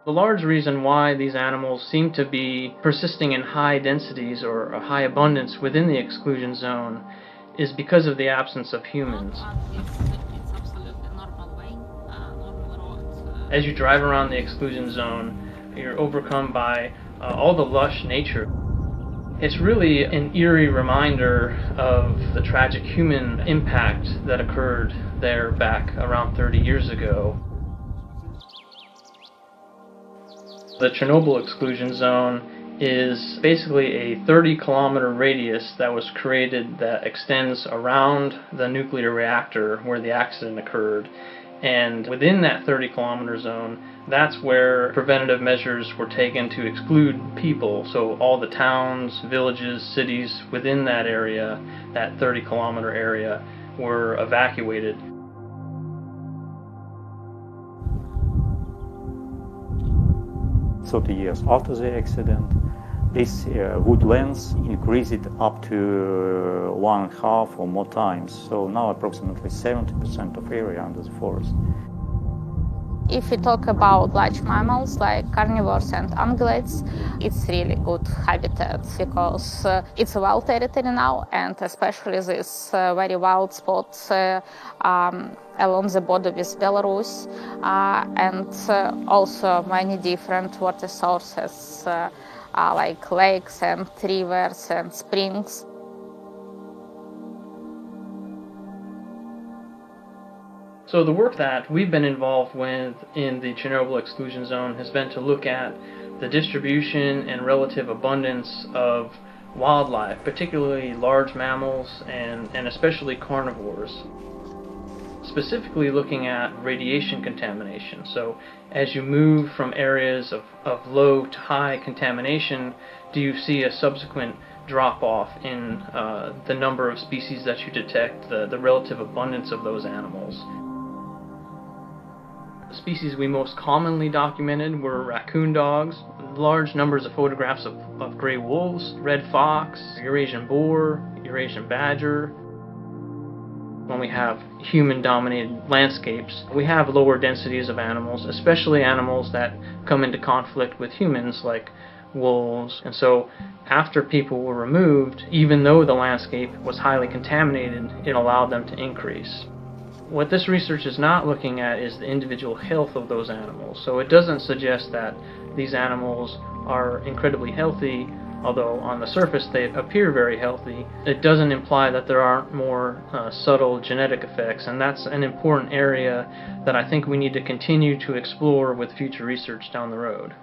The large reason why these animals seem to be persisting in high densities or a high abundance within the exclusion zone is because of the absence of humans. It's absolutely normal way, normal road. As you drive around the exclusion zone, you're overcome by all the lush nature. It's really an eerie reminder of the tragic human impact that occurred there back around 30 years ago. The Chernobyl exclusion zone is basically a 30-kilometer radius that was created that extends around the nuclear reactor where the accident occurred. And within that 30-kilometer zone, that's where preventative measures were taken to exclude people. So all the towns, villages, cities within that area, that 30-kilometer area, were evacuated. 30 years after the accident, this woodlands increased up to 1.5 or more times. So now approximately 70% of area under the forest. If we talk about large mammals like carnivores and ungulates, it's really good habitat because it's a wild territory now, and especially this very wild spots along the border with Belarus, and also many different water sources like lakes and rivers and springs. So the work that we've been involved with in the Chernobyl exclusion zone has been to look at the distribution and relative abundance of wildlife, particularly large mammals and especially carnivores. Specifically looking at radiation contamination. So as you move from areas of low to high contamination, do you see a subsequent drop-off in the number of species that you detect, the relative abundance of those animals? The species we most commonly documented were raccoon dogs, large numbers of photographs of gray wolves, red fox, Eurasian boar, Eurasian badger. When we have human-dominated landscapes, we have lower densities of animals, especially animals that come into conflict with humans like wolves. And so after people were removed, even though the landscape was highly contaminated, it allowed them to increase. What this research is not looking at is the individual health of those animals. So it doesn't suggest that these animals are incredibly healthy, although on the surface they appear very healthy. It doesn't imply that there aren't more subtle genetic effects, and that's an important area that I think we need to continue to explore with future research down the road.